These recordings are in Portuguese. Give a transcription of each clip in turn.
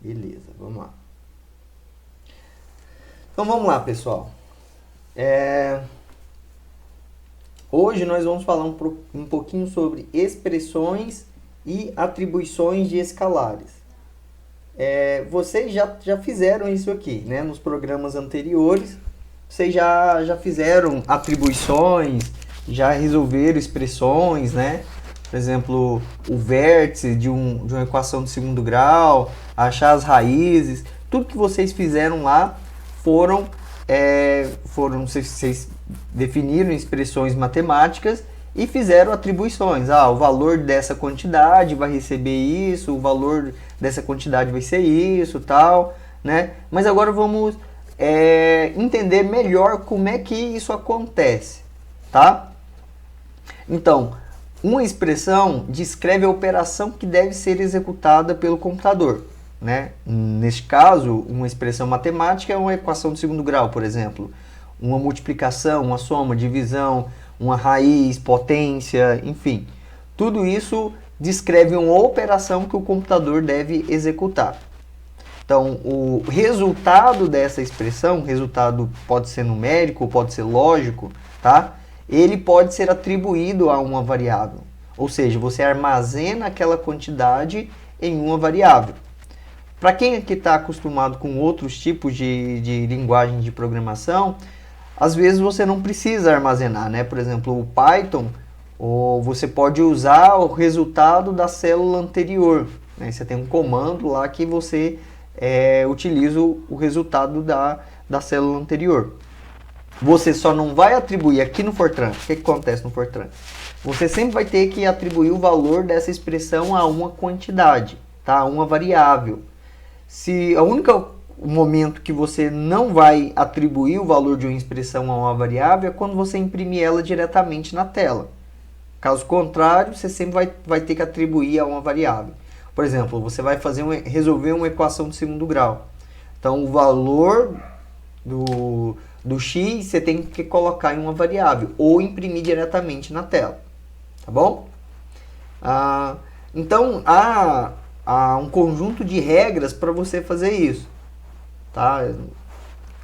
Beleza, vamos lá. Então vamos lá, pessoal. Hoje nós vamos falar um pouquinho sobre expressões e atribuições de escalares. Vocês já fizeram isso aqui, né? Nos programas anteriores, vocês já fizeram atribuições, já resolveram expressões, né? Por exemplo, o vértice de uma equação de segundo grau, achar as raízes, tudo que vocês fizeram lá vocês definiram expressões matemáticas e fizeram atribuições. O valor dessa quantidade vai receber isso, o valor dessa quantidade vai ser isso, tal, né? Mas agora vamos entender melhor como é que isso acontece, tá? Então, uma expressão descreve a operação que deve ser executada pelo computador, né? Neste caso, uma expressão matemática é uma equação de segundo grau, por exemplo. Uma multiplicação, uma soma, divisão, uma raiz, potência, enfim. Tudo isso descreve uma operação que o computador deve executar. Então, o resultado dessa expressão, resultado pode ser numérico, pode ser lógico, tá? Ele pode ser atribuído a uma variável. Ou seja, você armazena aquela quantidade em uma variável. Para quem aqui está acostumado com outros tipos de linguagem de programação, às vezes você não precisa armazenar, né? Por exemplo, o Python, ou você pode usar o resultado da célula anterior, né? Você tem um comando lá que você utiliza o resultado da célula anterior. Você só não vai atribuir aqui no Fortran. O que acontece no Fortran? Você sempre vai ter que atribuir o valor dessa expressão a uma quantidade, tá? A uma variável. Se o único momento que você não vai atribuir o valor de uma expressão a uma variável é quando você imprimir ela diretamente na tela. Caso contrário, você sempre vai ter que atribuir a uma variável. Por exemplo, você vai resolver uma equação de segundo grau. Então, o valor do x você tem que colocar em uma variável ou imprimir diretamente na tela. Tá bom? Então, há um conjunto de regras para você fazer isso. Tá?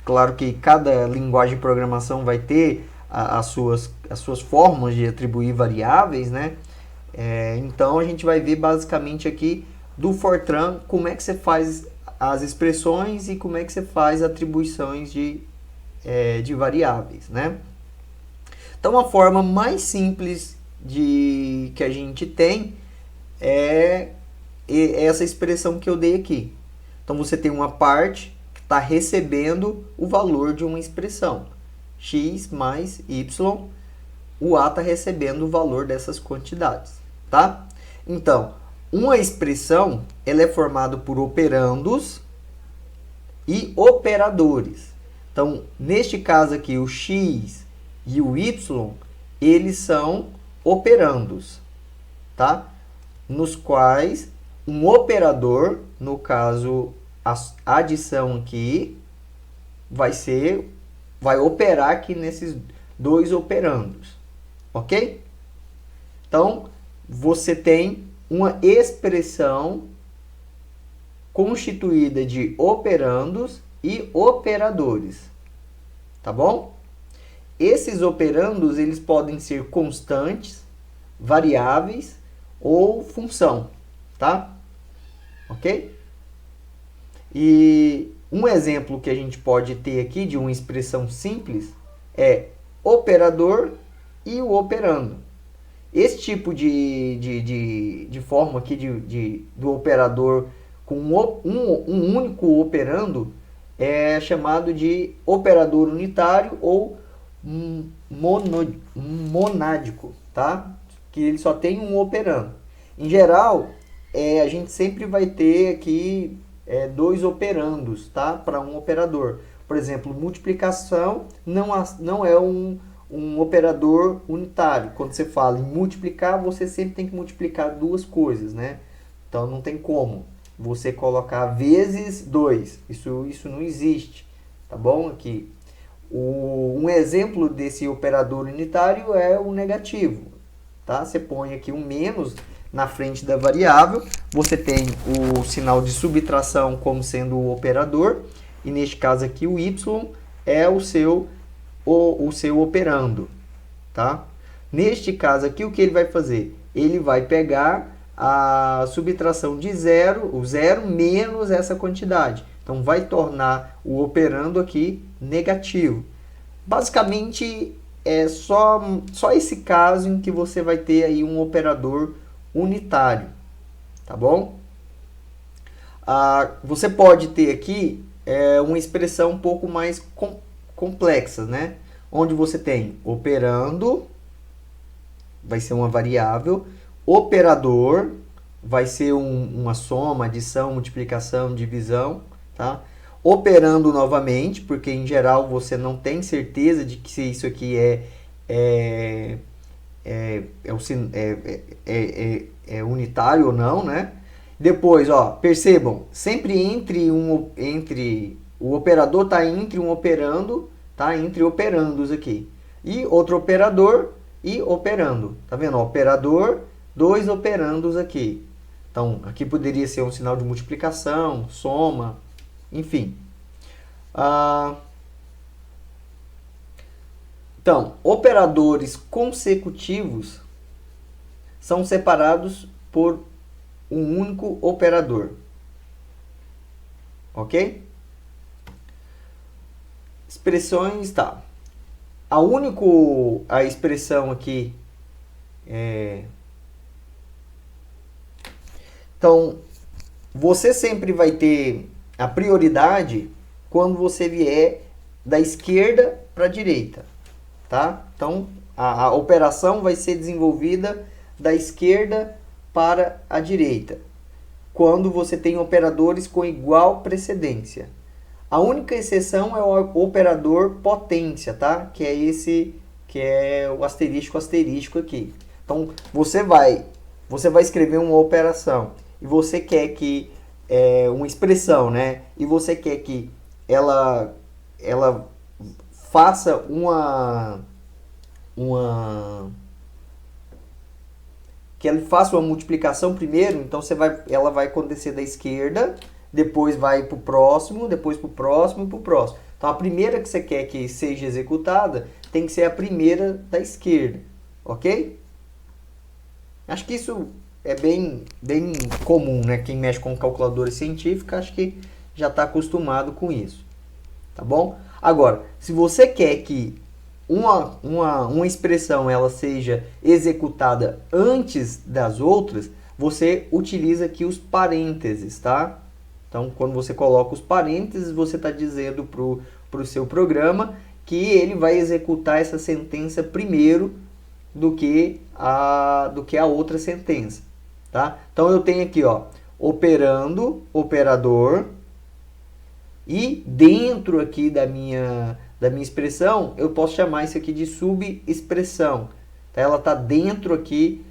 Claro que cada linguagem de programação vai ter as suas formas de atribuir variáveis, né? Então a gente vai ver basicamente aqui do Fortran como é que você faz as expressões e como é que você faz atribuições de variáveis, né? Então a forma mais simples que a gente tem é essa expressão que eu dei aqui. Então você tem uma parte que está recebendo o valor de uma expressão. X mais Y, o A está recebendo o valor dessas quantidades. Tá? Então, uma expressão ela é formada por operandos e operadores. Então, neste caso aqui, o X e o Y, eles são operandos, tá? Nos quais um operador, no caso a adição aqui, vai operar aqui nesses dois operandos, ok? Então, você tem uma expressão constituída de operandos e operadores, tá bom? Esses operandos, eles podem ser constantes, variáveis ou função, tá? Ok? E um exemplo que a gente pode ter aqui de uma expressão simples é operador e o operando. Esse tipo de forma aqui do operador com um único operando é chamado de operador unitário ou monádico, tá? Que ele só tem um operando. Em geral, a gente sempre vai ter aqui dois operandos, tá? Para um operador. Por exemplo, multiplicação não é um operador unitário. Quando você fala em multiplicar, você sempre tem que multiplicar duas coisas, né? Então não tem como você colocar vezes 2. Isso não existe, tá bom? Aqui. Um exemplo desse operador unitário é o negativo, tá? Você põe aqui um menos na frente da variável, você tem o sinal de subtração como sendo o operador, e neste caso aqui o y é o seu operando, tá? Neste caso aqui, o que ele vai fazer? Ele vai pegar a subtração de zero, o zero menos essa quantidade. Então, vai tornar o operando aqui negativo. Basicamente, é só esse caso em que você vai ter aí um operador unitário, tá bom? Você pode ter aqui uma expressão um pouco mais complexa, né? Onde você tem operando, vai ser uma variável, operador, vai ser uma soma, adição, multiplicação, divisão, tá? Operando novamente, porque em geral você não tem certeza de que se isso aqui é unitário ou não, né? Depois, ó, percebam, sempre entre o operador está entre um operando, tá? Entre operandos aqui. E outro operador e operando. Tá vendo? Operador, dois operandos aqui. Então, aqui poderia ser um sinal de multiplicação, soma, enfim. Então, operadores consecutivos são separados por um único operador. Ok? Expressões, tá. A expressão aqui Então, você sempre vai ter a prioridade quando você vier da esquerda para a direita, tá? Então, a operação vai ser desenvolvida da esquerda para a direita, quando você tem operadores com igual precedência. A única exceção é o operador potência, tá? Que é o asterisco aqui. Então, você vai escrever uma operação e você quer que uma expressão, né? E você quer que ela faça que ela faça uma multiplicação primeiro, então ela vai acontecer da esquerda, depois vai para o próximo, depois para o próximo e para o próximo. Então, a primeira que você quer que seja executada tem que ser a primeira da esquerda, ok? Acho que isso é bem comum, né? Quem mexe com calculadora científica, acho que já está acostumado com isso, tá bom? Agora, se você quer que uma expressão ela seja executada antes das outras, você utiliza aqui os parênteses, tá? Então, quando você coloca os parênteses, você está dizendo para o seu programa que ele vai executar essa sentença primeiro do que a outra sentença, tá? Então, eu tenho aqui, ó, operando, operador, e dentro aqui da minha expressão, eu posso chamar isso aqui de subexpressão. Tá? Ela está dentro aqui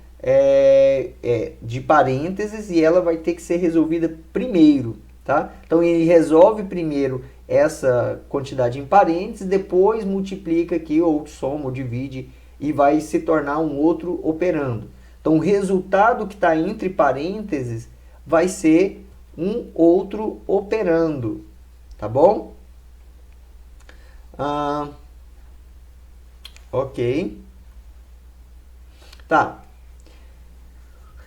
de parênteses e ela vai ter que ser resolvida primeiro. Tá? Então, ele resolve primeiro essa quantidade em parênteses, depois multiplica aqui, ou soma, ou divide, e vai se tornar um outro operando. Então, o resultado que está entre parênteses vai ser um outro operando. Tá bom? Ok. Tá.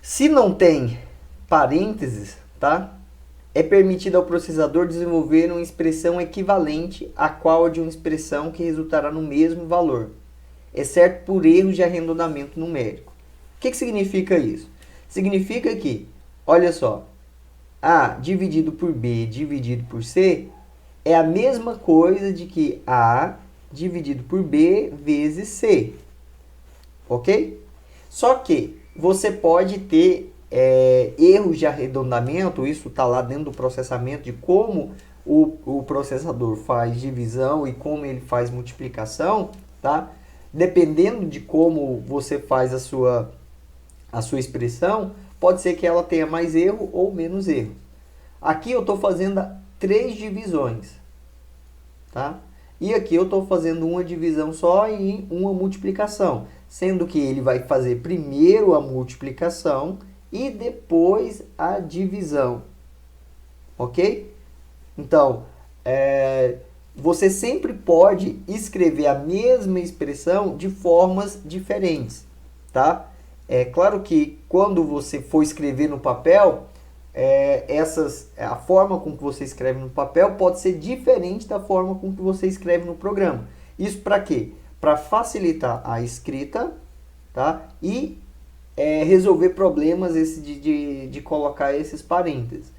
Se não tem parênteses, tá? É permitido ao processador desenvolver uma expressão equivalente à qual de uma expressão que resultará no mesmo valor, exceto por erros de arredondamento numérico. O que significa isso? Significa que, olha só, A dividido por B dividido por C é a mesma coisa de que A dividido por B vezes C. Ok? Só que você pode ter erros de arredondamento, isso está lá dentro do processamento de como o processador faz divisão e como ele faz multiplicação, tá? Dependendo de como você faz a sua expressão, pode ser que ela tenha mais erro ou menos erro. Aqui eu estou fazendo 3 divisões, tá? E aqui eu estou fazendo uma divisão só e uma multiplicação, sendo que ele vai fazer primeiro a multiplicação e depois a divisão. Ok? Então, você sempre pode escrever a mesma expressão de formas diferentes, tá? É claro que quando você for escrever no papel, a forma com que você escreve no papel pode ser diferente da forma com que você escreve no programa. Isso para quê? Para facilitar a escrita, tá? E resolver problemas de colocar esses parênteses.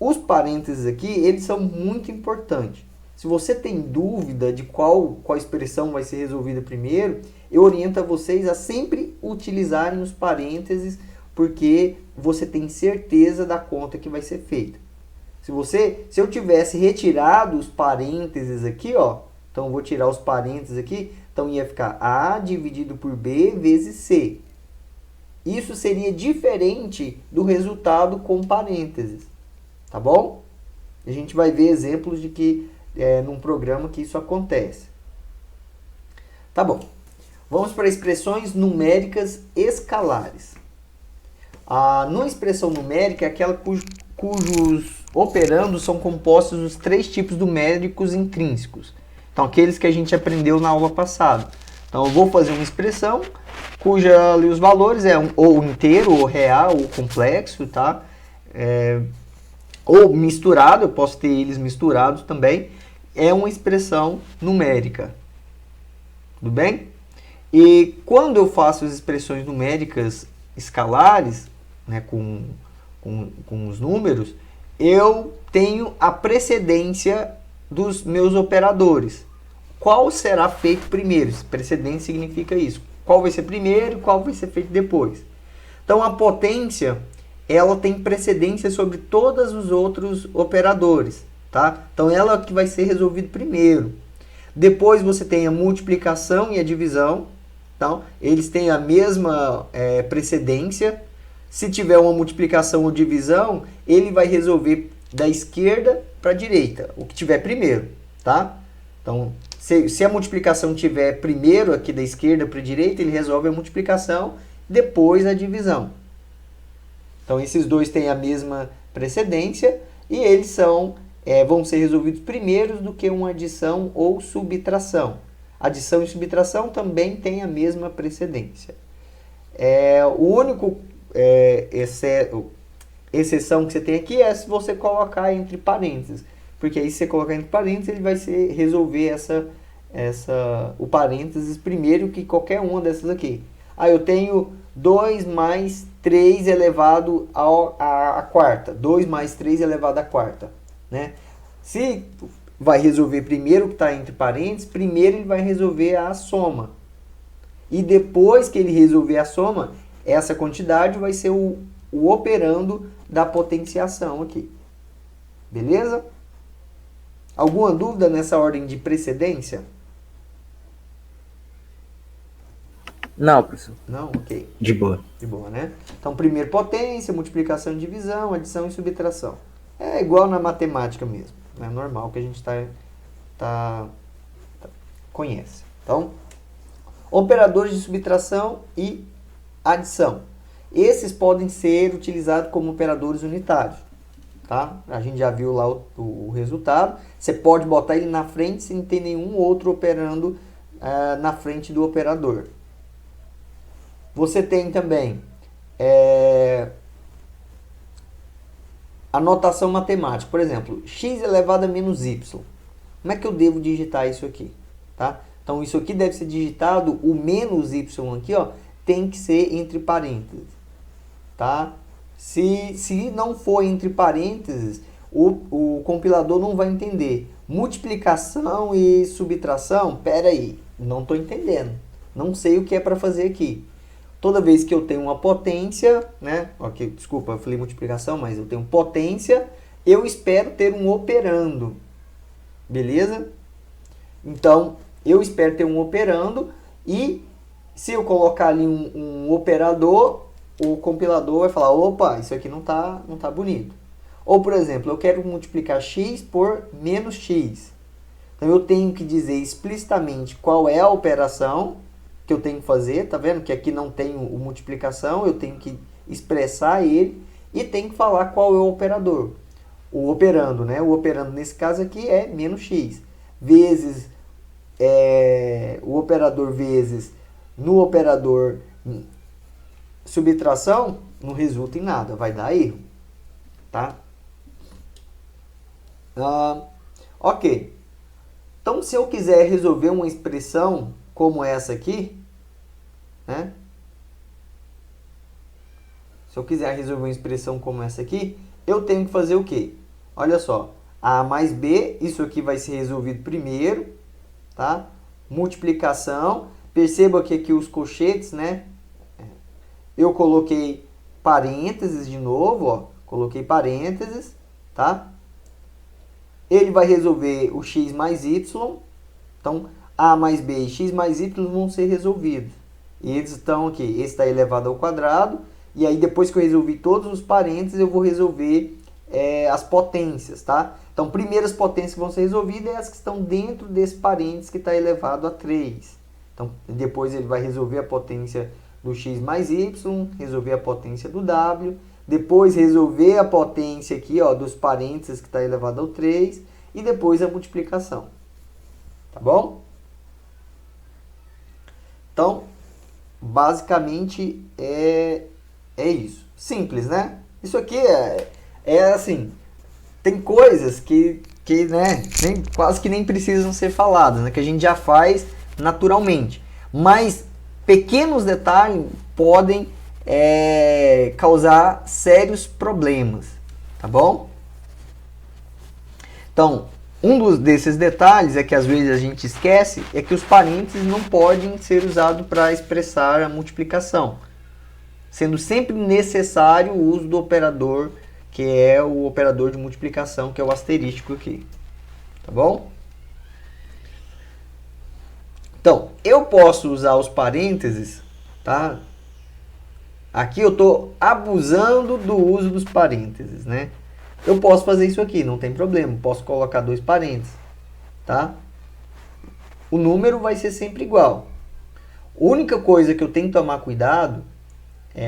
Os parênteses aqui, eles são muito importantes. Se você tem dúvida de qual expressão vai ser resolvida primeiro, eu oriento a vocês a sempre utilizarem os parênteses, porque você tem certeza da conta que vai ser feita. Se eu tivesse retirado os parênteses aqui, ó, então eu vou tirar os parênteses aqui, então ia ficar A dividido por B vezes C. Isso seria diferente do resultado com parênteses, tá bom? A gente vai ver exemplos de que num programa que isso acontece. Tá bom. Vamos para expressões numéricas escalares. Numa expressão numérica é aquela cujos operandos são compostos dos 3 tipos numéricos intrínsecos. Então, aqueles que a gente aprendeu na aula passada. Então, eu vou fazer uma expressão cuja os valores ou inteiro, ou real, ou complexo, tá? Ou misturado, eu posso ter eles misturados também. É uma expressão numérica. Tudo bem? E quando eu faço as expressões numéricas escalares, né, com os números, eu tenho a precedência dos meus operadores. Qual será feito primeiro? Precedência significa isso. Qual vai ser primeiro e qual vai ser feito depois. Então, a potência, ela tem precedência sobre todos os outros operadores, tá? Então, ela que vai ser resolvida primeiro. Depois, você tem a multiplicação e a divisão. Então, eles têm a mesma precedência. Se tiver uma multiplicação ou divisão, ele vai resolver da esquerda para a direita, o que tiver primeiro, tá? Então, se a multiplicação tiver primeiro aqui da esquerda para a direita, ele resolve a multiplicação, depois a divisão. Então, esses dois têm a mesma precedência e eles vão ser resolvidos primeiros do que uma adição ou subtração. Adição e subtração também têm a mesma precedência. O único exceção que você tem aqui é se você colocar entre parênteses. Porque aí, se você colocar entre parênteses, ele vai resolver o parênteses primeiro que qualquer uma dessas aqui. Eu tenho 2 mais 3 elevado à quarta. 2 mais 3 elevado à quarta. Né? Se vai resolver primeiro o que está entre parênteses, primeiro ele vai resolver a soma. E depois que ele resolver a soma, essa quantidade vai ser o operando da potenciação aqui. Beleza? Alguma dúvida nessa ordem de precedência? Não, professor. Não? Ok. De boa. De boa, né? Então, primeiro potência, multiplicação e divisão, adição e subtração. É igual na matemática mesmo. É normal que a gente conhece. Então, operadores de subtração e adição. Esses podem ser utilizados como operadores unitários. Tá? A gente já viu lá o resultado. Você pode botar ele na frente sem ter nenhum outro operando na frente do operador. Você tem também a notação matemática. Por exemplo, x elevado a menos y. Como é que eu devo digitar isso aqui? Tá? Então, isso aqui deve ser digitado, o menos y aqui, ó, tem que ser entre parênteses. Tá? Se não for entre parênteses, o compilador não vai entender. Multiplicação e subtração, pera aí, não estou entendendo. Não sei o que é para fazer aqui. Toda vez que eu tenho uma potência, né? Okay, desculpa, eu falei multiplicação, mas eu tenho potência, eu espero ter um operando. Beleza? Então, eu espero ter um operando e se eu colocar ali um operador, o compilador vai falar, opa, isso aqui não tá bonito. Ou, por exemplo, eu quero multiplicar x por menos x. Então, eu tenho que dizer explicitamente qual é a operação que eu tenho que fazer. Tá vendo que aqui não tem o multiplicação, eu tenho que expressar ele e tem que falar qual é o operador. O operando, né? O operando nesse caso aqui é menos x, vezes o operador vezes no operador subtração, não resulta em nada, vai dar erro, tá? Ok. Então, se eu quiser resolver uma expressão como essa aqui, né? Se eu quiser resolver uma expressão como essa aqui, eu tenho que fazer o quê? Olha só, A mais B, isso aqui vai ser resolvido primeiro, tá? Multiplicação, perceba que aqui os colchetes, né? Eu coloquei parênteses de novo, ó, coloquei parênteses, tá? Ele vai resolver o x mais y, então A mais B e x mais y vão ser resolvidos. E eles estão aqui, esse está elevado ao quadrado, e aí depois que eu resolvi todos os parênteses, eu vou resolver as potências, tá? Então, primeiras potências que vão ser resolvidas é as que estão dentro desse parênteses que está elevado a 3. Então, depois ele vai resolver a potência do x mais y, resolver a potência do w, depois resolver a potência aqui, ó, dos parênteses que está elevado ao 3, e depois a multiplicação. Tá bom? Então, basicamente é isso. Simples, né? Isso aqui é assim, tem coisas que né, quase que nem precisam ser faladas, né, que a gente já faz naturalmente. Mas pequenos detalhes podem causar sérios problemas, tá bom? Então, desses detalhes é que às vezes a gente esquece, é que os parênteses não podem ser usados para expressar a multiplicação, sendo sempre necessário o uso do operador, que é o operador de multiplicação, que é o asterístico aqui. Tá bom? Então, eu posso usar os parênteses, tá? Aqui eu estou abusando do uso dos parênteses, né? Eu posso fazer isso aqui, não tem problema. Posso colocar 2 parênteses, tá? O número vai ser sempre igual. A única coisa que eu tenho que tomar cuidado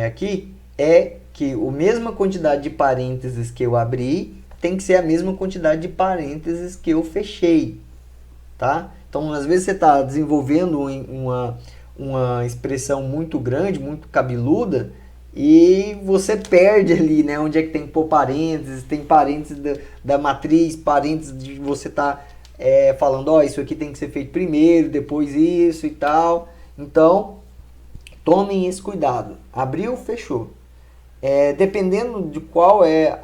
aqui é que a mesma quantidade de parênteses que eu abri tem que ser a mesma quantidade de parênteses que eu fechei, tá? Então, às vezes você está desenvolvendo uma expressão muito grande, muito cabeluda, e você perde ali, né, onde é que tem que pôr parênteses, tem parênteses da matriz, parênteses de você estar falando, ó, isso aqui tem que ser feito primeiro, depois isso e tal. Então, tomem esse cuidado. Abriu, fechou. Dependendo de qual é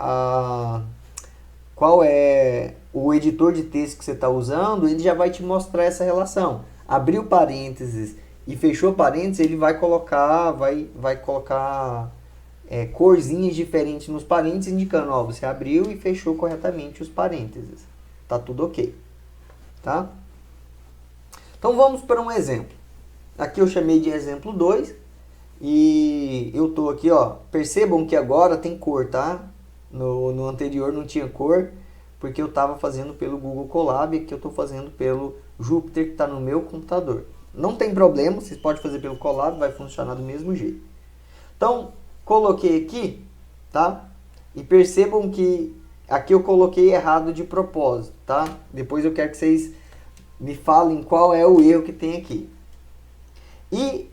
o editor de texto que você está usando, ele já vai te mostrar essa relação. Abriu parênteses e fechou parênteses, ele vai colocar corzinhas diferentes nos parênteses, indicando, ó, você abriu e fechou corretamente os parênteses. Tá tudo ok. Tá? Então vamos para um exemplo. Aqui eu chamei de exemplo 2. E eu tô aqui, ó, percebam que agora tem cor, tá? No anterior não tinha cor, porque eu estava fazendo pelo Google Colab, aqui eu estou fazendo pelo Jupyter, que está no meu computador. Não tem problema, vocês podem fazer pelo Colab, vai funcionar do mesmo jeito. Então, coloquei aqui, tá? E percebam que aqui eu coloquei errado de propósito, tá? Depois eu quero que vocês me falem qual é o erro que tem aqui. E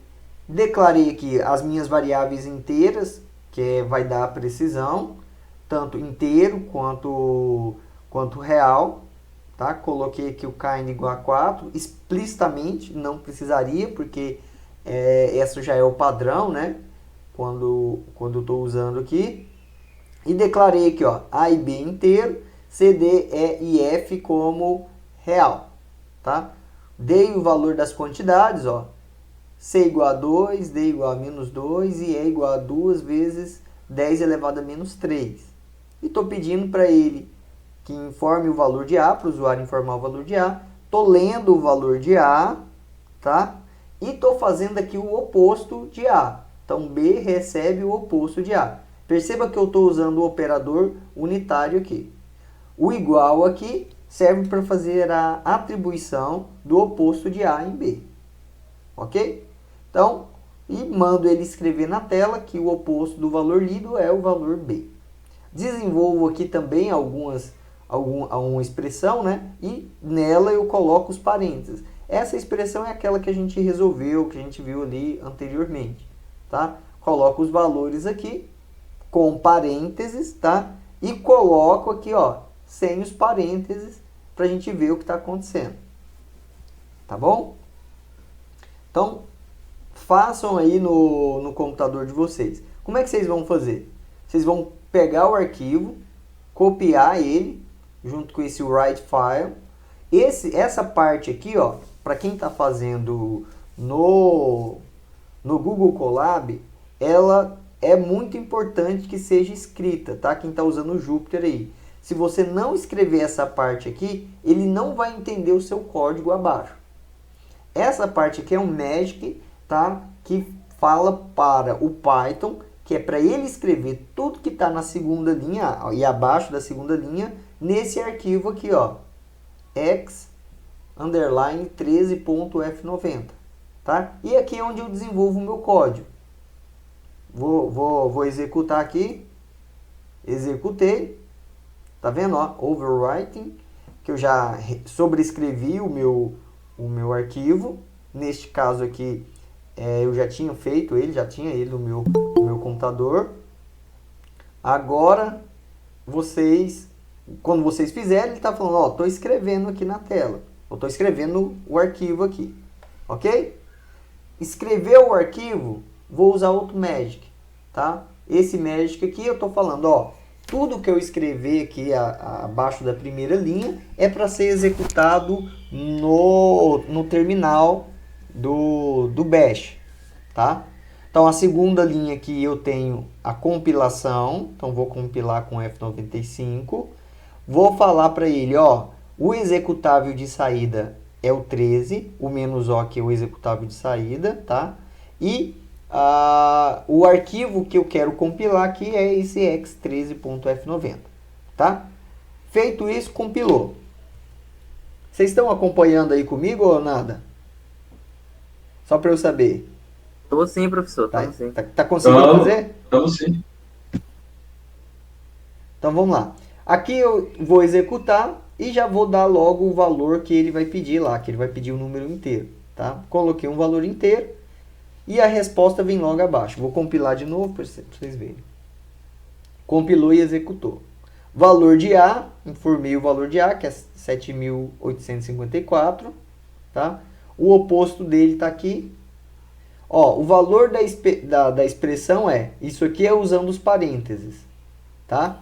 declarei aqui as minhas variáveis inteiras, que vai dar a precisão, tanto inteiro quanto real, tá? Coloquei aqui o kind igual a 4, explicitamente, não precisaria, porque essa já é o padrão, né? Quando eu estou usando aqui. E declarei aqui, ó, A e B inteiro, C, D, E e F como real, tá? Dei o valor das quantidades, ó, C igual a 2, D igual a menos 2 e E igual a 2 vezes 10 elevado a menos 3. E estou pedindo para ele que informe o valor de A, para o usuário informar o valor de A. Estou lendo o valor de A, tá? E estou fazendo aqui o oposto de A. Então, B recebe o oposto de A. Perceba que eu estou usando o operador unitário aqui. O igual aqui serve para fazer a atribuição do oposto de A em B. Ok? Então, e mando ele escrever na tela que o oposto do valor lido é o valor B. Desenvolvo aqui também alguma expressão, né? E nela eu coloco os parênteses. Essa expressão é aquela que a gente resolveu, que a gente viu ali anteriormente, tá? Coloco os valores aqui com parênteses, tá? E coloco aqui, ó, sem os parênteses, para a gente ver o que está acontecendo. Tá bom? Então, façam aí no computador de vocês. Como é que vocês vão fazer? Vocês vão pegar o arquivo, copiar ele, junto com esse write file. Essa parte aqui, ó, para quem está fazendo no Google Colab, ela é muito importante que seja escrita, tá? Quem está usando o Jupyter aí. Se você não escrever essa parte aqui, ele não vai entender o seu código abaixo. Essa parte aqui é um magic, tá? Que fala para o Python, que é para ele escrever tudo que está na segunda linha e abaixo da segunda linha, nesse arquivo aqui, ó, x_13.f90, tá? E aqui é onde eu desenvolvo o meu código. Vou executar aqui. Executei. Tá vendo, ó? Overwriting, que eu já sobrescrevi o meu arquivo. Neste caso aqui, eu já tinha feito ele, já tinha ele no meu computador. Agora, quando vocês fizerem, ele está falando, ó, estou escrevendo aqui na tela. Eu estou escrevendo o arquivo aqui, ok? Escrever o arquivo, vou usar outro magic, tá? Esse magic aqui eu estou falando, ó, tudo que eu escrever aqui abaixo da primeira linha é para ser executado no terminal do Bash, tá? Então, a segunda linha aqui eu tenho a compilação. Então, vou compilar com F95. Vou falar para ele, ó, o executável de saída é o 13, o "-o", que é o executável de saída, tá? E o arquivo que eu quero compilar aqui é esse x13.f90, tá? Feito isso, compilou. Vocês estão acompanhando aí comigo ou nada? Só para eu saber. Tô sim, professor. Sim. Tá conseguindo fazer? Estamos sim. Então vamos lá. Aqui eu vou executar e já vou dar logo o valor que ele vai pedir lá, que ele vai pedir o número inteiro, tá? Coloquei um valor inteiro e a resposta vem logo abaixo. Vou compilar de novo para vocês verem. Compilou e executou. Valor de A, informei o valor de A, que é 7.854, tá? O oposto dele está aqui. Ó, o valor da expressão isso aqui é usando os parênteses, tá?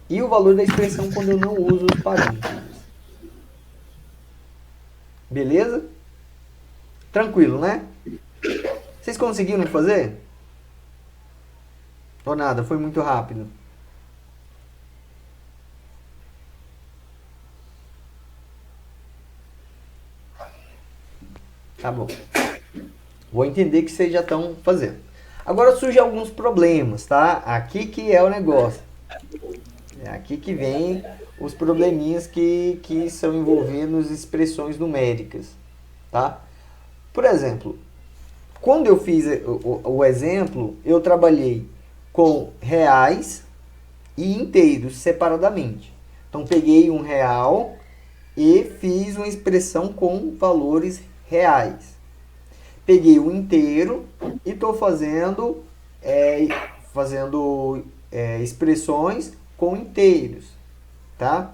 E o valor da expressão quando eu não uso os parênteses. Beleza? Tranquilo, né? Vocês conseguiram fazer? Ou nada? Foi muito rápido? Tá bom. Vou entender que vocês já estão fazendo. Agora surgem alguns problemas, tá? Aqui que é o negócio. É aqui que vem os probleminhas que são envolvendo as expressões numéricas, tá? Por exemplo, quando eu fiz o exemplo, eu trabalhei com reais e inteiros separadamente. Então, peguei um real e fiz uma expressão com valores reais. Peguei o inteiro e estou fazendo expressões com inteiros, tá?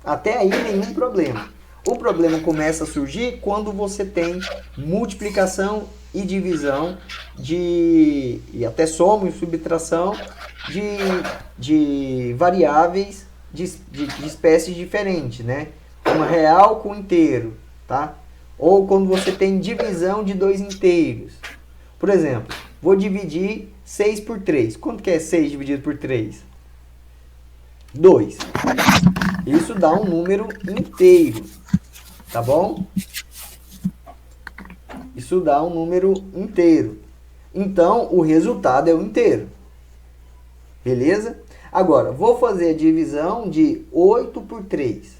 Até aí nenhum problema. O problema começa a surgir quando você tem multiplicação e divisão e até soma e subtração de variáveis de espécies diferentes, né? Uma real com inteiro, tá? Ou quando você tem divisão de dois inteiros. Por exemplo, vou dividir 6 por 3. Quanto que é 6 dividido por 3? 2. Isso dá um número inteiro, tá bom? Isso dá um número inteiro. Então, o resultado é o inteiro. Beleza? Agora, vou fazer a divisão de 8 por 3.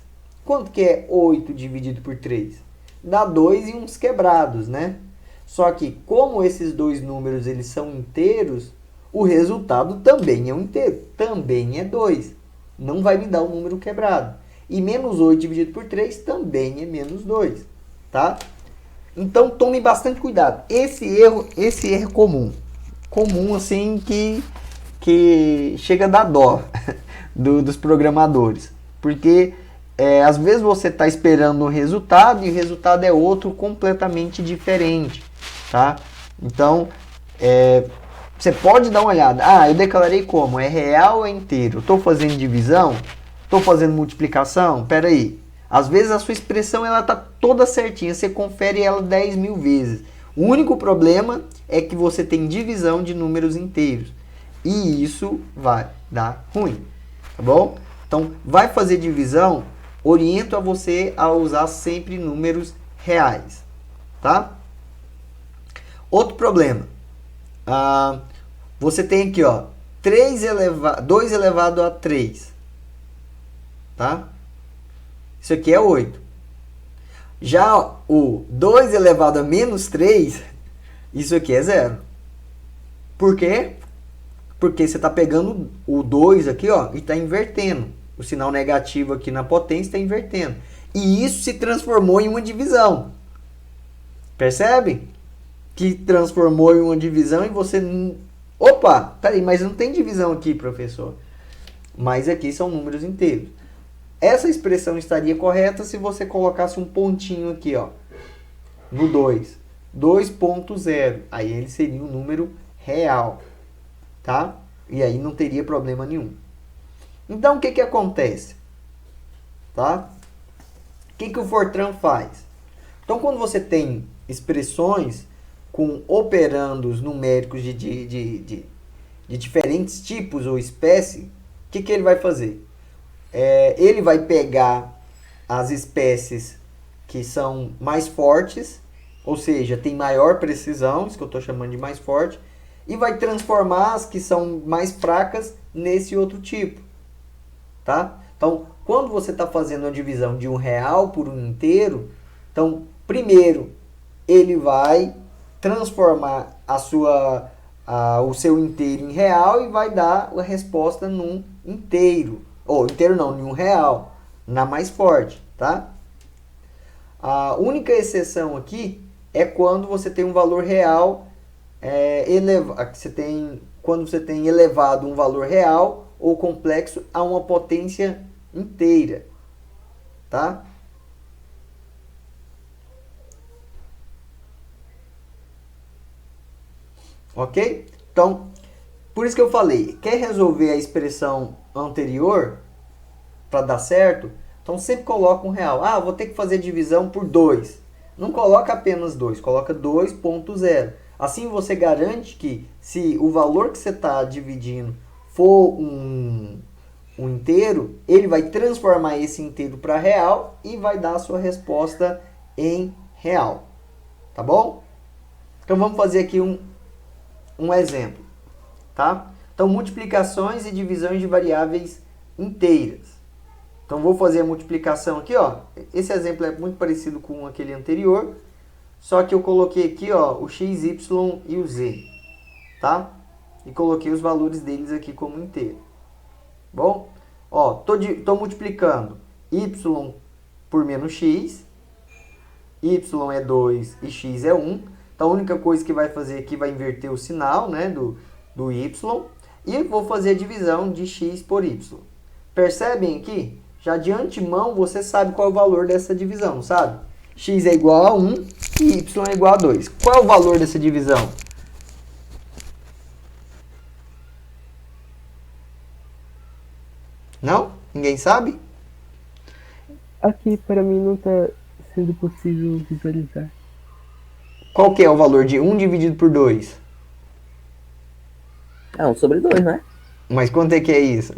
Quanto que é 8 dividido por 3? Dá 2 e uns quebrados, né? Só que, como esses dois números eles são inteiros, o resultado também é um inteiro, também é 2. Não vai me dar um número quebrado. E menos 8 dividido por 3 também é menos 2. Tá? Então, tome bastante cuidado. Esse erro é comum. Comum, assim, que chega a dar dó dos programadores. Porque, às vezes, você está esperando um resultado e o resultado é outro completamente diferente. Tá? Então, você pode dar uma olhada. Ah, eu declarei como? É real ou é inteiro? Estou fazendo divisão? Estou fazendo multiplicação? Espera aí. Às vezes a sua expressão está toda certinha. Você confere ela 10.000 vezes. O único problema é que você tem divisão de números inteiros. E isso vai dar ruim. Tá bom? Então, vai fazer divisão, oriento a você a usar sempre números reais. Tá? Outro problema. Você tem aqui, ó, 2 elevado a 3. Tá? Isso aqui é 8. Já o 2 elevado a menos 3, isso aqui é 0. Por quê? Porque você está pegando o 2 aqui, ó, e está invertendo. O sinal negativo aqui na potência está invertendo. E isso se transformou em uma divisão. Percebe? Que transformou em uma divisão e você... Opa, peraí, mas não tem divisão aqui, professor. Mas aqui são números inteiros. Essa expressão estaria correta se você colocasse um pontinho aqui, ó, no 2. 2.0. Aí ele seria um número real. Tá? E aí não teria problema nenhum. Então, o que acontece? Tá? O que o Fortran faz? Então, quando você tem expressões com operandos numéricos de diferentes tipos ou espécie, o que ele vai fazer? Ele vai pegar as espécies que são mais fortes, ou seja, tem maior precisão, isso que eu estou chamando de mais forte, e vai transformar as que são mais fracas nesse outro tipo. Tá? Então, quando você está fazendo a divisão de um real por um inteiro, então, primeiro, ele vai transformar o seu inteiro em real e vai dar a resposta num inteiro. Ou inteiro não, em um real, na mais forte. Tá? A única exceção aqui é quando você tem um valor real quando você tem elevado um valor real ou complexo a uma potência inteira, tá? Ok? Então, por isso que eu falei, quer resolver a expressão anterior para dar certo? Então sempre coloca um real. Ah, vou ter que fazer divisão por 2. Não coloca apenas 2, coloca 2.0. Assim você garante que se o valor que você está dividindo for um inteiro, ele vai transformar esse inteiro para real e vai dar a sua resposta em real. Tá bom? Então vamos fazer aqui um exemplo. Tá? Então multiplicações e divisões de variáveis inteiras. Então vou fazer a multiplicação aqui, ó. Esse exemplo é muito parecido com aquele anterior. Só que eu coloquei aqui, ó, o x, y e o z, tá? E coloquei os valores deles aqui como inteiro. Bom, ó, tô multiplicando y por menos x, y é 2 e x é 1. Então a única coisa que vai fazer aqui vai inverter o sinal, né, do y. E vou fazer a divisão de x por y. Percebem aqui? Já de antemão você sabe qual é o valor dessa divisão, sabe? X é igual a 1 e y é igual a 2. Qual é o valor dessa divisão? Não? Ninguém sabe? Aqui para mim não está sendo possível visualizar. Qual que é o valor de 1 dividido por 2? É 1 sobre 2, né? Mas quanto é que é isso?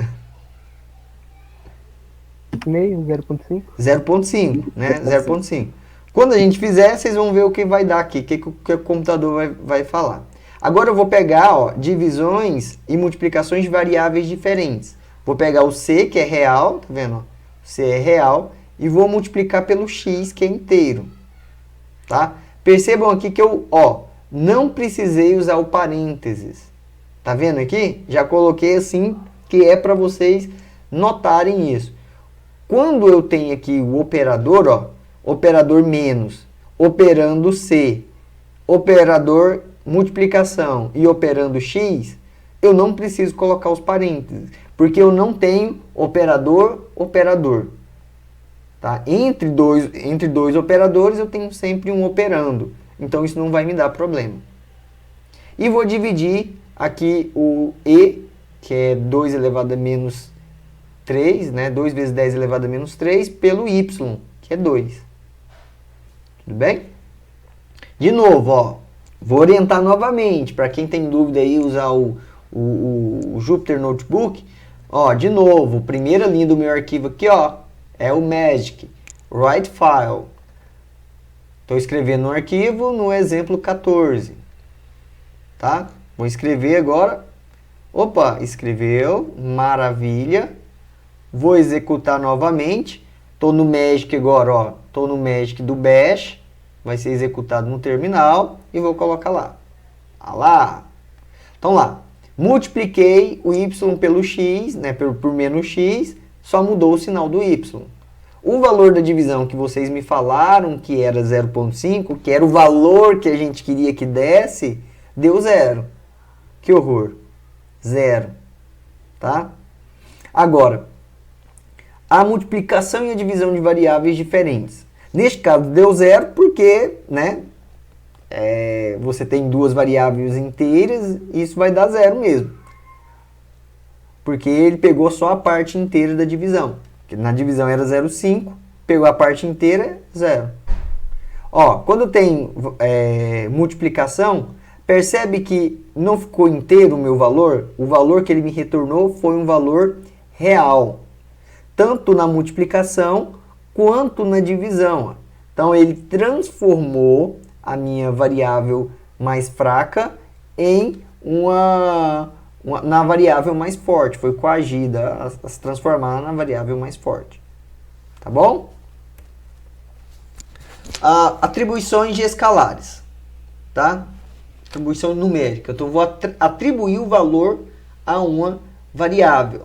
Meio, 0.5? 0.5, né? 0.5. Quando a gente fizer, vocês vão ver o que vai dar aqui, o que o computador vai falar. Agora eu vou pegar, ó, divisões e multiplicações de variáveis diferentes. Vou pegar o C, que é real, tá vendo? O C é real, e vou multiplicar pelo X, que é inteiro. Tá? Percebam aqui que eu, não precisei usar o parênteses. Tá vendo aqui? Já coloquei assim, que é para vocês notarem isso. Quando eu tenho aqui o operador, operador menos, operando C, operador multiplicação e operando X, eu não preciso colocar os parênteses, porque eu não tenho operador. Tá? Entre dois operadores eu tenho sempre um operando, então isso não vai me dar problema. E vou dividir aqui o E, que é 2 elevado a menos 3, né? 2 vezes 10 elevado a menos 3, pelo Y, que é 2. Tudo bem? De novo, vou orientar novamente, para quem tem dúvida aí, usar o Jupyter Notebook. De novo, primeira linha do meu arquivo aqui, é o Magic, Write File. Estou escrevendo no arquivo, no exemplo 14. Tá? Vou escrever agora. Opa, escreveu, maravilha. Vou executar novamente. Estou no Magic agora, estou no Magic do Bash. Vai ser executado no terminal e vou colocar lá. Então lá, multipliquei o Y pelo X, né, por menos X, só mudou o sinal do Y. O valor da divisão que vocês me falaram que era 0,5, que era o valor que a gente queria que desse, deu 0. Que horror. 0. Tá? Agora, a multiplicação e a divisão de variáveis diferentes. Neste caso, deu 0 porque, né, você tem duas variáveis inteiras e isso vai dar 0 mesmo. Porque ele pegou só a parte inteira da divisão. Na divisão era 0,5, pegou a parte inteira, 0. Quando tem multiplicação, percebe que não ficou inteiro o meu valor? O valor que ele me retornou foi um valor real. Tanto na multiplicação quanto na divisão. Então, ele transformou a minha variável mais fraca em na variável mais forte. Foi coagida a se transformar na variável mais forte. Tá bom? Atribuições de escalares. Tá? Atribuição numérica. Então, eu vou atribuir o valor a uma variável.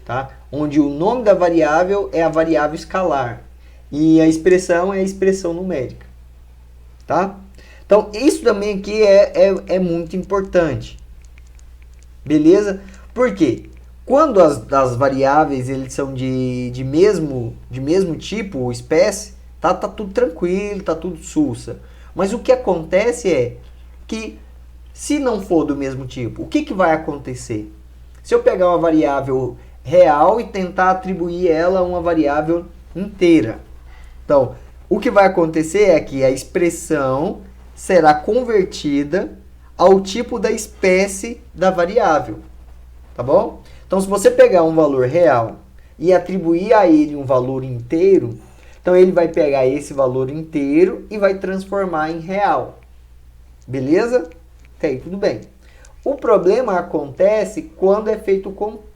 Tá? Onde o nome da variável é a variável escalar. E a expressão é a expressão numérica. Tá? Então, isso também aqui é muito importante. Beleza? Por quê? Quando as variáveis eles são de mesmo tipo ou espécie, tá tudo tranquilo, tá tudo sussa. Mas o que acontece é que, se não for do mesmo tipo, o que vai acontecer? Se eu pegar uma variável real e tentar atribuir ela a uma variável inteira. Então, o que vai acontecer é que a expressão será convertida ao tipo da espécie da variável. Tá bom? Então, se você pegar um valor real e atribuir a ele um valor inteiro, então ele vai pegar esse valor inteiro e vai transformar em real. Beleza? Ok, tudo bem. O problema acontece quando é feito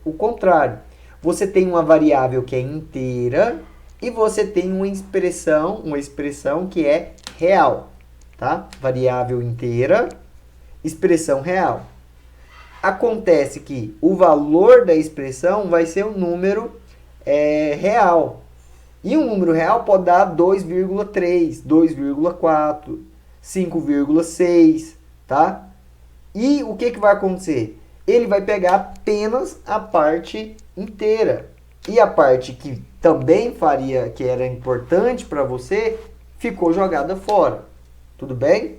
o contrário. Você tem uma variável que é inteira e você tem uma expressão que é real. Tá? Variável inteira, expressão real. Acontece que o valor da expressão vai ser um número real. E um número real pode dar 2,3, 2,4, 5,6, tá? E o que vai acontecer? Ele vai pegar apenas a parte inteira. E a parte que também que era importante para você, ficou jogada fora. Tudo bem?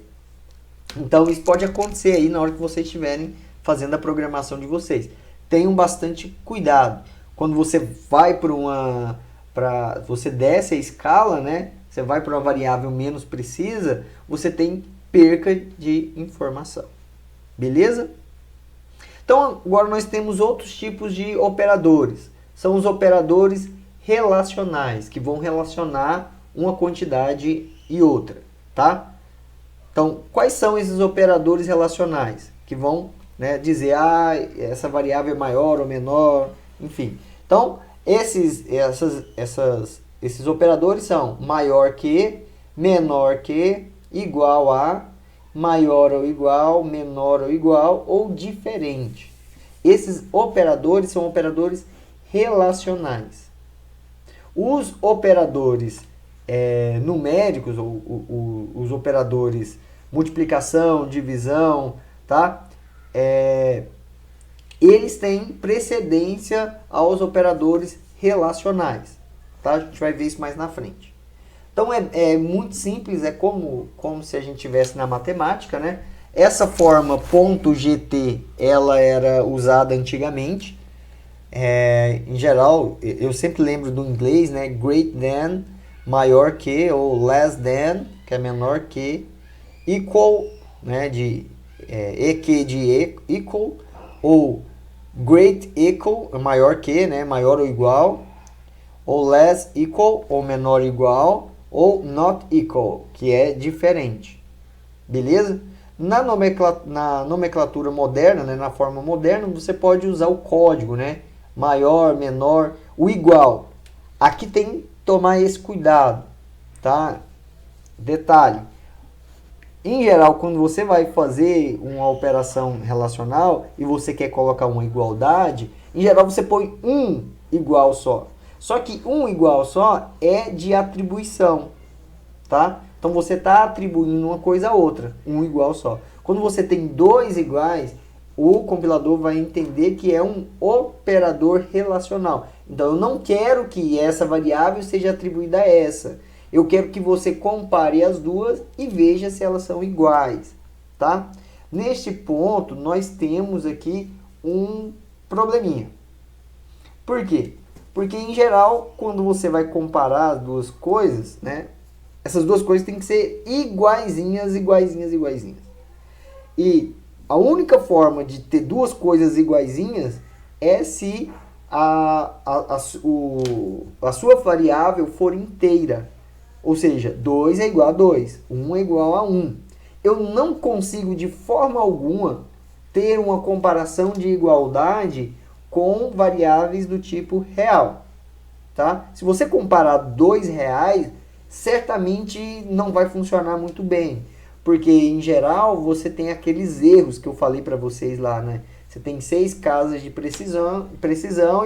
Então, isso pode acontecer aí na hora que vocês estiverem fazendo a programação de vocês. Tenham bastante cuidado. Quando você vai você desce a escala, né? Você vai para uma variável menos precisa, você tem perca de informação. Beleza? Então, agora nós temos outros tipos de operadores. São os operadores relacionais, que vão relacionar uma quantidade e outra, tá? Então, quais são esses operadores relacionais? Que vão, né, dizer, essa variável é maior ou menor, enfim. Então, esses operadores são maior que, menor que, igual a, maior ou igual, menor ou igual ou diferente. Esses operadores são operadores relacionais. Os operadores numéricos, ou os operadores multiplicação, divisão, tá? Eles têm precedência aos operadores relacionais. Tá? A gente vai ver isso mais na frente. Então é muito simples, é como se a gente tivesse na matemática, né? Essa forma .gt ela era usada antigamente. Em geral, eu sempre lembro do inglês, né? Greater than, maior que, ou less than, que é menor que, equal, né? De equal, ou great equal, maior que, né? Maior ou igual, ou less equal, ou menor ou igual, ou not equal, que é diferente. Beleza? Na nomenclatura moderna, né, na forma moderna, você pode usar o código, né? Maior, menor, o igual. Aqui tem que tomar esse cuidado, tá? Detalhe. Em geral, quando você vai fazer uma operação relacional e você quer colocar uma igualdade, em geral você põe um igual só. Só que um igual só é de atribuição, tá? Então você está atribuindo uma coisa a outra, um igual só. Quando você tem dois iguais, o compilador vai entender que é um operador relacional. Então eu não quero que essa variável seja atribuída a essa. Eu quero que você compare as duas e veja se elas são iguais, tá? Neste ponto, nós temos aqui um probleminha. Por quê? Porque, em geral, quando você vai comparar as duas coisas, né? Essas duas coisas têm que ser iguaizinhas. E a única forma de ter duas coisas iguaizinhas é se a sua variável for inteira. Ou seja, 2 é igual a 2, 1 é igual a 1. Eu não consigo de forma alguma ter uma comparação de igualdade com variáveis do tipo real. Tá? Se você comparar 2 reais, certamente não vai funcionar muito bem. Porque, em geral, você tem aqueles erros que eu falei para vocês lá, né? Você tem 6 casas de precisão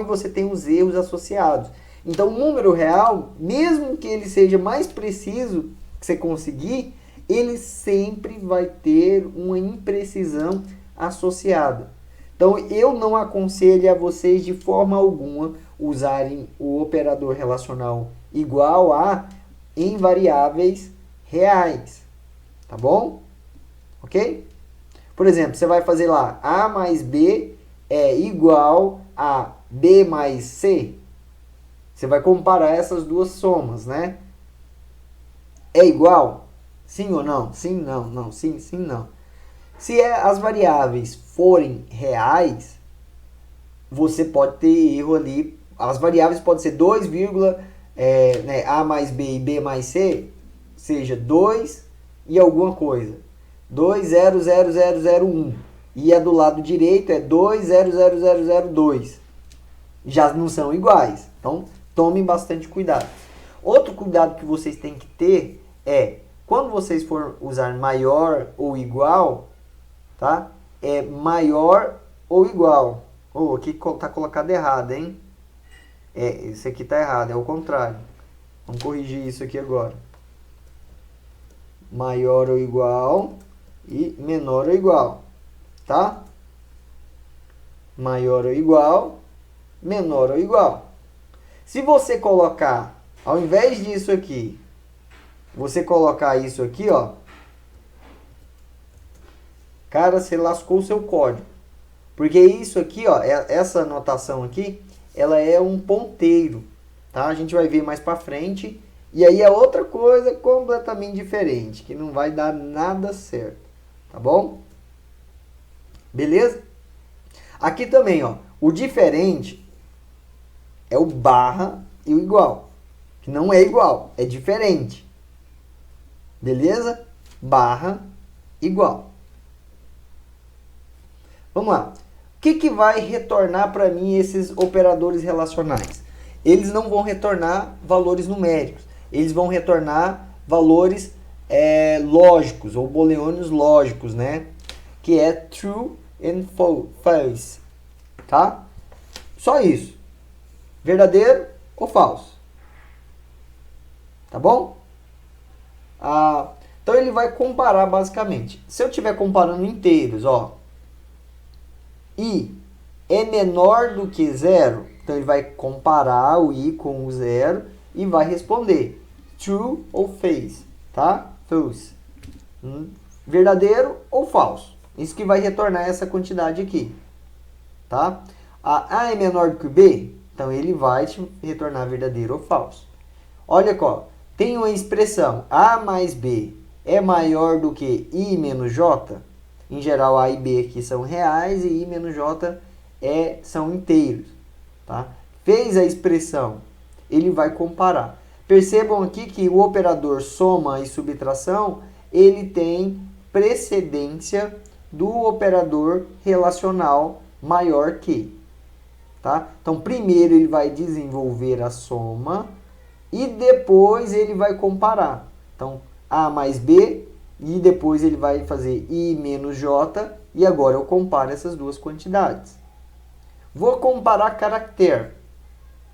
e você tem os erros associados. Então, o número real, mesmo que ele seja mais preciso que você conseguir, ele sempre vai ter uma imprecisão associada. Então, eu não aconselho a vocês de forma alguma usarem o operador relacional igual a em variáveis reais. Tá bom? Ok? Por exemplo, você vai fazer lá A mais B é igual a B mais C. Você vai comparar essas duas somas, né? É igual? Sim ou não? Sim, não, não. Sim, sim, não. Se as variáveis forem reais, você pode ter erro ali. As variáveis podem ser 2, né, A mais B e B mais C, seja 2 e alguma coisa. 2,00001. E a do lado direito é 2,00002. Já não são iguais. Então, tomem bastante cuidado. Outro cuidado que vocês têm que ter é, quando vocês for usar maior ou igual, tá? É maior ou igual. Oh, aqui está colocado errado, hein? Esse aqui está errado, é o contrário. Vamos corrigir isso aqui agora. Maior ou igual e menor ou igual, tá? Maior ou igual, menor ou igual. Se você colocar, ao invés disso aqui, você colocar isso aqui, ó, cara, você lascou o seu código. Porque isso aqui, ó, essa anotação aqui, ela é um ponteiro, tá? A gente vai ver mais pra frente. E aí é outra coisa completamente diferente, que não vai dar nada certo, tá bom? Beleza? Aqui também, ó, o diferente é o barra e o igual, que não é igual, é diferente. Beleza? Barra, igual. Vamos lá. O que vai retornar para mim esses operadores relacionais? Eles não vão retornar valores numéricos. Eles vão retornar valores lógicos ou booleanos lógicos, né? Que é true and false, tá? Só isso. Verdadeiro ou falso. Tá bom? Então ele vai comparar basicamente. Se eu estiver comparando inteiros, ó, i é menor do que zero, então ele vai comparar o i com o zero e vai responder true ou false, tá? False. Verdadeiro ou falso. Isso que vai retornar essa quantidade aqui, tá? A é menor do que b, então ele vai te retornar verdadeiro ou falso. Olha aqui, tem uma expressão a mais b é maior do que i menos j. Em geral, a e b aqui são reais e i menos j são inteiros. Tá? Fez a expressão, ele vai comparar. Percebam aqui que o operador soma e subtração, ele tem precedência do operador relacional maior que. Tá? Então, primeiro ele vai desenvolver a soma e depois ele vai comparar. Então, a mais b e depois ele vai fazer i menos j e agora eu comparo essas duas quantidades. Vou comparar caractere,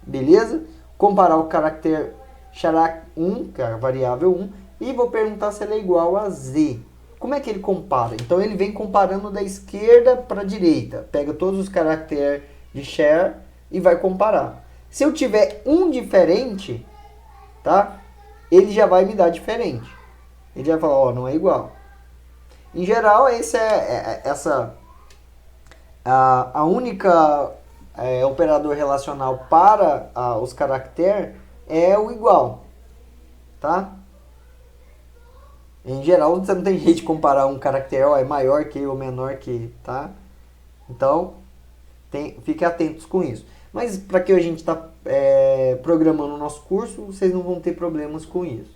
beleza? Comparar o caractere char1, que é a variável 1, e vou perguntar se ela é igual a z. Como é que ele compara? Então ele vem comparando da esquerda para a direita. Pega todos os caracteres de char e vai comparar. Se eu tiver um diferente, tá? Ele já vai me dar diferente. Ele vai falar, ó, não é igual. Em geral, a única operador relacional para os caracteres é o igual, tá? Em geral, você não tem jeito de comparar um caractere, ó, é maior que ou menor que, tá? Então, fiquem atentos com isso. Mas para que a gente está programando o nosso curso, vocês não vão ter problemas com isso.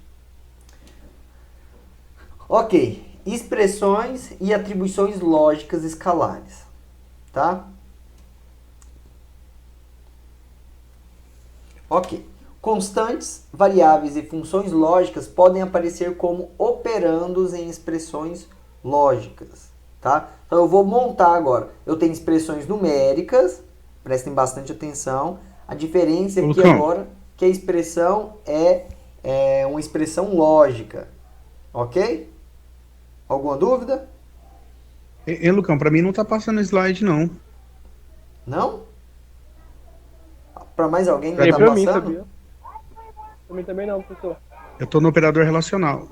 Ok, expressões e atribuições lógicas escalares, tá? Ok, constantes, variáveis e funções lógicas podem aparecer como operandos em expressões lógicas, tá? Então eu vou montar agora, eu tenho expressões numéricas, prestem bastante atenção, a diferença é que agora que a expressão é uma expressão lógica, ok? Alguma dúvida? Lucão, pra mim não tá passando slide, não. Não? Para mais alguém não E tá pra mim, passando? sabia? Pra mim também não, professor. Eu tô no operador relacional.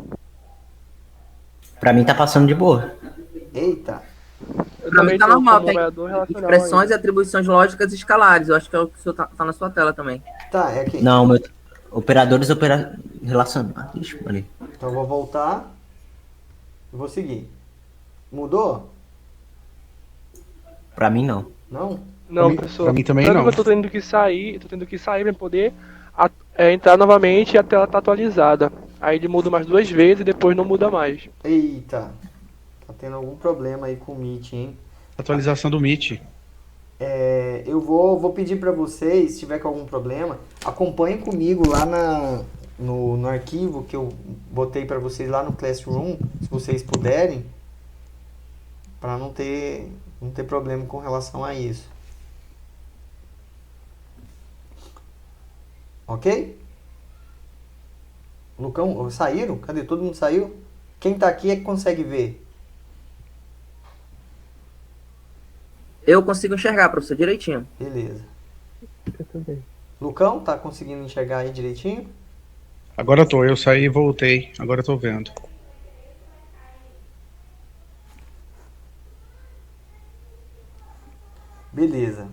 Pra mim tá passando de boa. Eita. Eu Pra mim também tá tô normal, como tem operador relacional expressões ainda. e atribuições lógicas escalares. Eu acho que é o que o senhor tá na sua tela também. Tá, é aqui. Não, meu. Operadores relacionados. Ixi, ali. Então eu vou voltar e vou seguir. Mudou? Pra mim não. Não? Não, mim- professor. pra mim também Tanto não. que eu tô tendo que sair pra poder entrar novamente e a tela tá atualizada. Aí ele muda umas 2 vezes e depois não muda mais. Eita. Tá tendo algum problema aí com o Meet, hein? Atualização do Meet. Eu vou pedir para vocês, se tiver com algum problema, acompanhem comigo lá no arquivo que eu botei para vocês lá no Classroom, se vocês puderem, para não ter problema com relação a isso. Ok? Lucão, saíram? Cadê? Todo mundo saiu? Quem tá aqui é que consegue ver. Eu consigo enxergar, professor, direitinho. Beleza. Eu também. Lucão, tá conseguindo enxergar aí direitinho? Agora eu saí e voltei. Agora eu tô vendo. Beleza.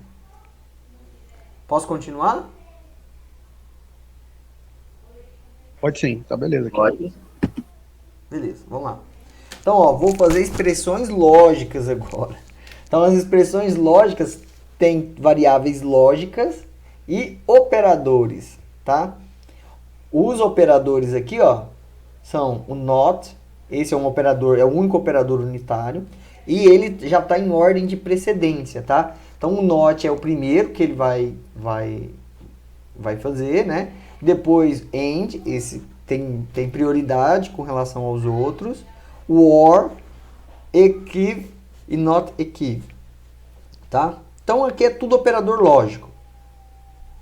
Posso continuar? Pode sim, tá beleza aqui. Pode. Beleza, vamos lá. Então, ó, vou fazer expressões lógicas agora. Então, as expressões lógicas têm variáveis lógicas e operadores, tá? Os operadores aqui, ó, são o not, esse é um operador, é o único operador unitário, e ele já está em ordem de precedência, tá? Então, o not é o primeiro que ele vai fazer, né? Depois, and, esse tem prioridade com relação aos outros. O OR, equiv e not equiv. Tá? Então aqui é tudo operador lógico.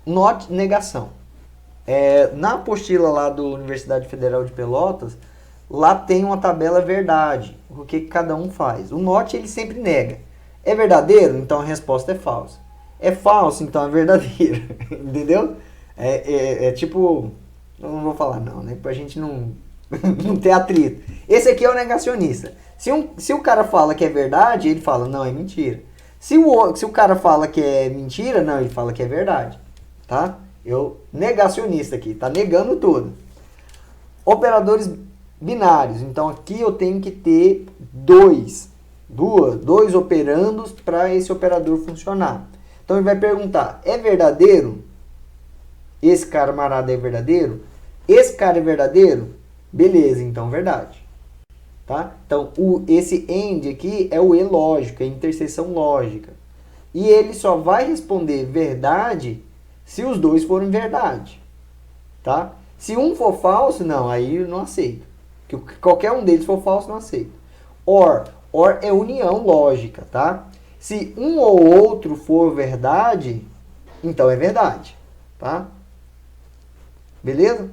Not, negação. Na apostila lá da Universidade Federal de Pelotas, lá tem uma tabela verdade. O que cada um faz. O not ele sempre nega. É verdadeiro? Então a resposta é falsa. É falso? Então é verdadeiro. Entendeu? Tipo... Eu não vou falar não, né? Pra gente não ter atrito. Esse aqui é o negacionista. Se o cara fala que é verdade, ele fala, não, é mentira. Se o cara fala que é mentira, não, ele fala que é verdade. Tá? Negacionista aqui, tá negando tudo. Operadores binários. Então aqui eu tenho que ter dois operandos para esse operador funcionar. Então ele vai perguntar, é verdadeiro? Esse camarada é verdadeiro? Esse cara é verdadeiro? Beleza, então verdade. Tá? Então esse AND aqui é o E lógico, é a interseção lógica. E ele só vai responder verdade se os dois forem verdade. Tá? Se um for falso, não, aí eu não aceito. Que qualquer um deles for falso, não aceito. OR é união lógica, tá? Se um ou outro for verdade, então é verdade, tá? Beleza?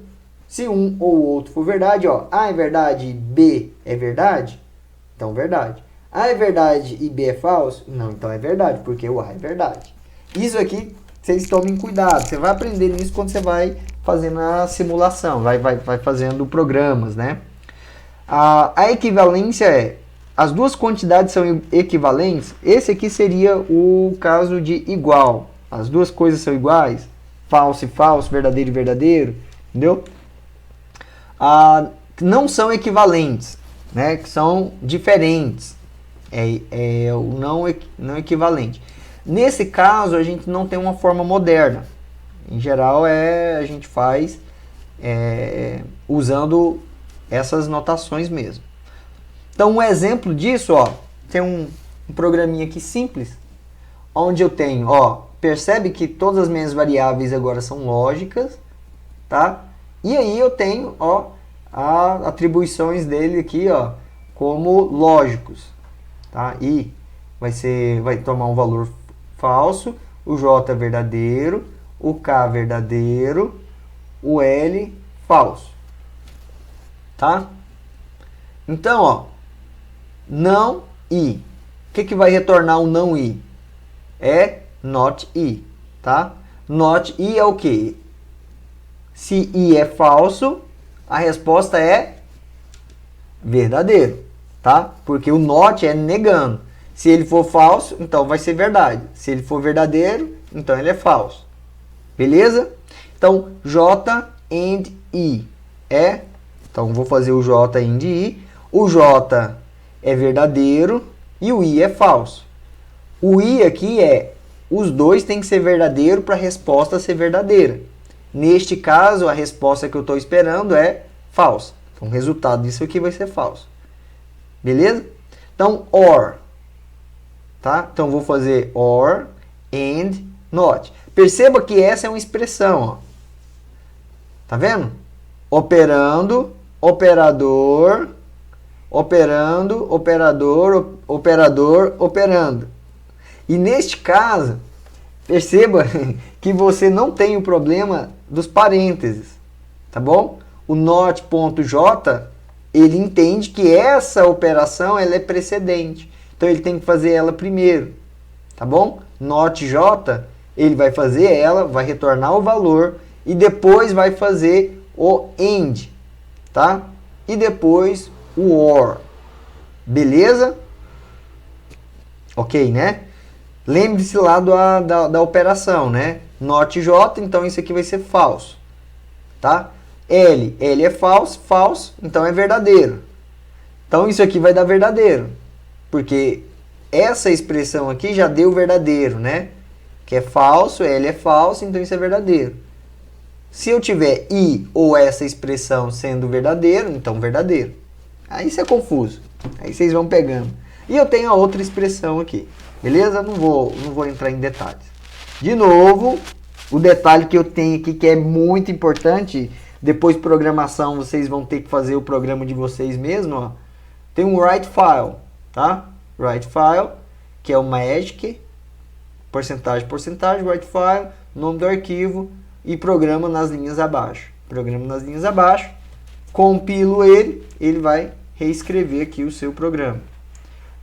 Se um ou outro for verdade, ó, A é verdade e B é verdade, então verdade. A é verdade e B é falso, não, então é verdade, porque o A é verdade. Isso aqui, vocês tomem cuidado, você vai aprender nisso quando você vai fazendo a simulação, vai fazendo programas, né? A equivalência é, as duas quantidades são equivalentes, esse aqui seria o caso de igual. As duas coisas são iguais, falso e falso, verdadeiro e verdadeiro, entendeu? Não são equivalentes, né? Que são diferentes, o não equivalente. Nesse caso, a gente não tem uma forma moderna. Em geral, a gente faz usando essas notações mesmo. Então, um exemplo disso, ó, tem um programinha aqui simples, onde eu tenho, ó, percebe que todas as minhas variáveis agora são lógicas, tá? E aí eu tenho, ó, as atribuições dele aqui, ó, como lógicos, tá? I vai tomar um valor falso, o J verdadeiro, o K verdadeiro, o L falso, tá? Então, ó, não I. O que vai retornar o não I? É not I, tá? Not I é o quê? Se I é falso, a resposta é verdadeiro, tá? Porque o not é negando. Se ele for falso, então vai ser verdade. Se ele for verdadeiro, então ele é falso. Beleza? Então, J and I é... Então, vou fazer o J and I. O J é verdadeiro e o I é falso. O I aqui os dois têm que ser verdadeiro para a resposta ser verdadeira. Neste caso, a resposta que eu estou esperando é falsa. Então, o resultado disso aqui vai ser falso. Beleza? Então, OR. Tá? Então, vou fazer OR and not. Perceba que essa é uma expressão. Ó. Tá vendo? Operando, operador, operando, operador, operador, operando. E neste caso, perceba que você não tem o problema dos parênteses, tá bom? O not.j, ele entende que essa operação ela é precedente. Então ele tem que fazer ela primeiro, tá bom? Not.j, ele vai fazer ela, vai retornar o valor e depois vai fazer o AND, tá? E depois o OR. Beleza? Ok, né? Lembre-se lá da operação, né? Not J, então isso aqui vai ser falso. Tá? L é falso, então é verdadeiro. Então isso aqui vai dar verdadeiro. Porque essa expressão aqui já deu verdadeiro, né? Que é falso, L é falso, então isso é verdadeiro. Se eu tiver I ou essa expressão sendo verdadeiro, então verdadeiro. Aí isso é confuso. Aí vocês vão pegando. E eu tenho a outra expressão aqui. Beleza? Não vou entrar em detalhes. De novo, o detalhe que eu tenho aqui que é muito importante, Depois de programação, vocês vão ter que fazer o programa de vocês mesmo, ó. Tem um write file, tá? Write file, que é o magic, porcentagem, write file, nome do arquivo e programa nas linhas abaixo. Programa nas linhas abaixo, compilo ele vai reescrever aqui o seu programa.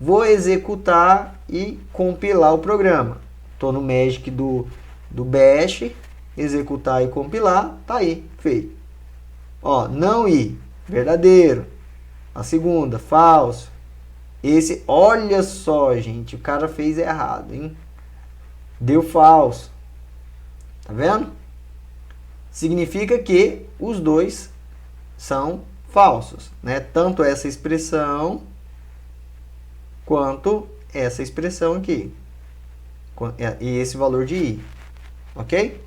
Vou executar e compilar o programa. Estou no magic do bash, executar e compilar, tá aí, feito. Ó, não i, verdadeiro. A segunda, falso. Esse, olha só, gente, o cara fez errado, hein? Deu falso. Tá vendo? Significa que os dois são falsos, né? Tanto essa expressão quanto essa expressão aqui. E esse valor de i. Ok?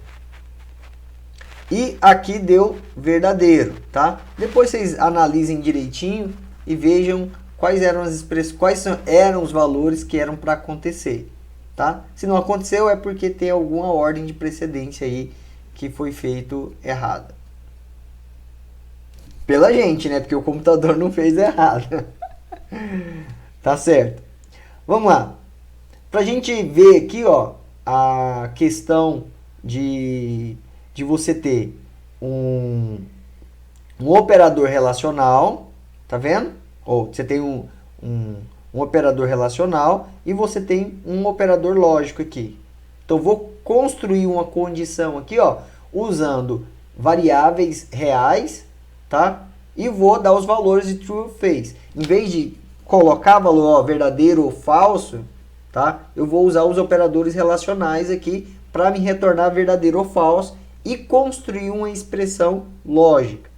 E aqui deu verdadeiro, tá? Depois vocês analisem direitinho e vejam quais eram as expressões, eram os valores que eram para acontecer, tá? Se não aconteceu é porque tem alguma ordem de precedência aí que foi feito errada. Pela gente, né? Porque o computador não fez errado. Tá certo. Vamos lá. Pra gente ver aqui, ó, a questão de você ter um operador relacional, tá vendo? Ou você tem um operador relacional e você tem um operador lógico aqui. Então, vou construir uma condição aqui, ó, usando variáveis reais, tá? E vou dar os valores de true ou false. Em vez de colocar valor, ó, verdadeiro ou falso, tá? Eu vou usar os operadores relacionais aqui para me retornar verdadeiro ou falso e construir uma expressão lógica.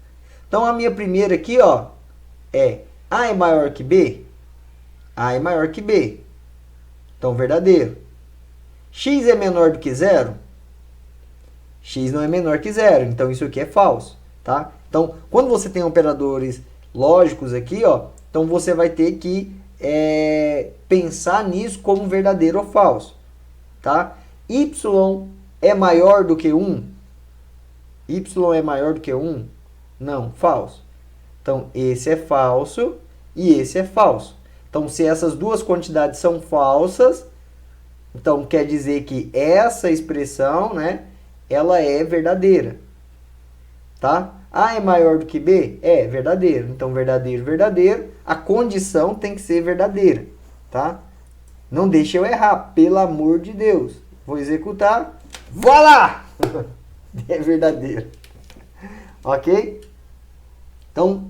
Então, a minha primeira aqui, ó, é A é maior que B? A é maior que B. Então, verdadeiro. X é menor do que zero? X não é menor que zero. Então, isso aqui é falso, tá? Então, quando você tem operadores lógicos aqui, ó, então você vai ter que pensar nisso como verdadeiro ou falso, tá? Y é maior do que 1? Y é maior do que 1? Não, falso. Então, esse é falso e esse é falso. Então, se essas duas quantidades são falsas, então quer dizer que essa expressão, né, ela é verdadeira. Tá? A é maior do que B? É verdadeiro. Então, verdadeiro, verdadeiro. A condição tem que ser verdadeira. Tá? Não deixe eu errar, pelo amor de Deus. Vou executar. Voilá! É verdadeiro. Ok? Então,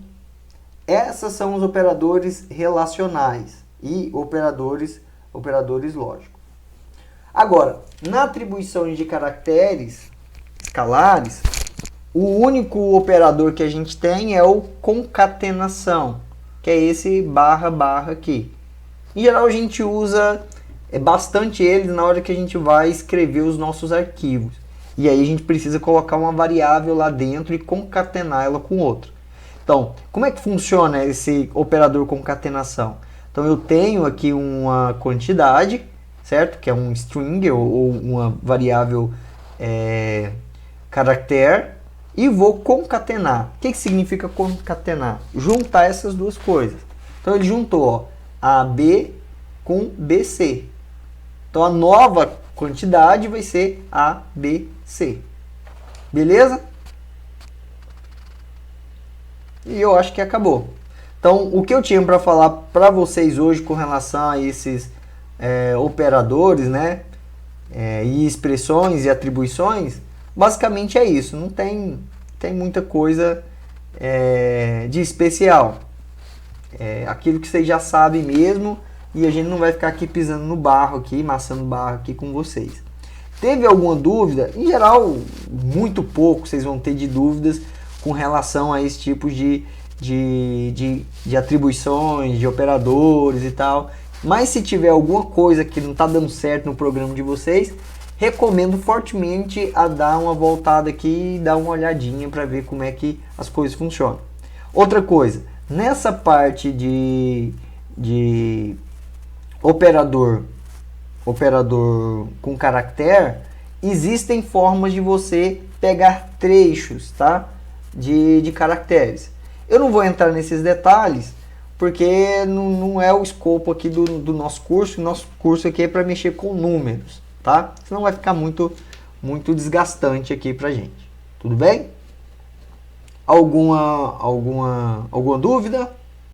esses são os operadores relacionais e operadores lógicos. Agora, na atribuição de caracteres escalares, o único operador que a gente tem é o concatenação, que é esse barra barra aqui. Em geral, a gente usa bastante ele na hora que a gente vai escrever os nossos arquivos. E aí a gente precisa colocar uma variável lá dentro e concatenar ela com outra. Então, como é que funciona esse operador concatenação? Então, eu tenho aqui uma quantidade, certo? Que é um string ou uma variável caractere, e vou concatenar. O que significa concatenar? Juntar essas duas coisas. Então, ele juntou, ó, AB com BC. Então, a nova quantidade vai ser ABC. Beleza? E eu acho que acabou. Então, o que eu tinha para falar para vocês hoje com relação a esses operadores, né, e expressões e atribuições, basicamente é isso. Não tem muita coisa de especial. Aquilo que vocês já sabem mesmo, e a gente não vai ficar aqui pisando no barro aqui, amassando barro aqui com vocês. Teve alguma dúvida? Em geral, muito pouco vocês vão ter de dúvidas com relação a esse tipo de atribuições, de operadores e tal. Mas se tiver alguma coisa que não está dando certo no programa de vocês, recomendo fortemente a dar uma voltada aqui e dar uma olhadinha para ver como é que as coisas funcionam. Outra coisa, nessa parte de operador com caractere, existem formas de você pegar trechos, tá? de caracteres. Eu não vou entrar nesses detalhes, porque não é o escopo aqui do nosso curso. O nosso curso aqui é para mexer com números, tá? Senão vai ficar muito desgastante aqui pra gente. Tudo bem? Alguma dúvida?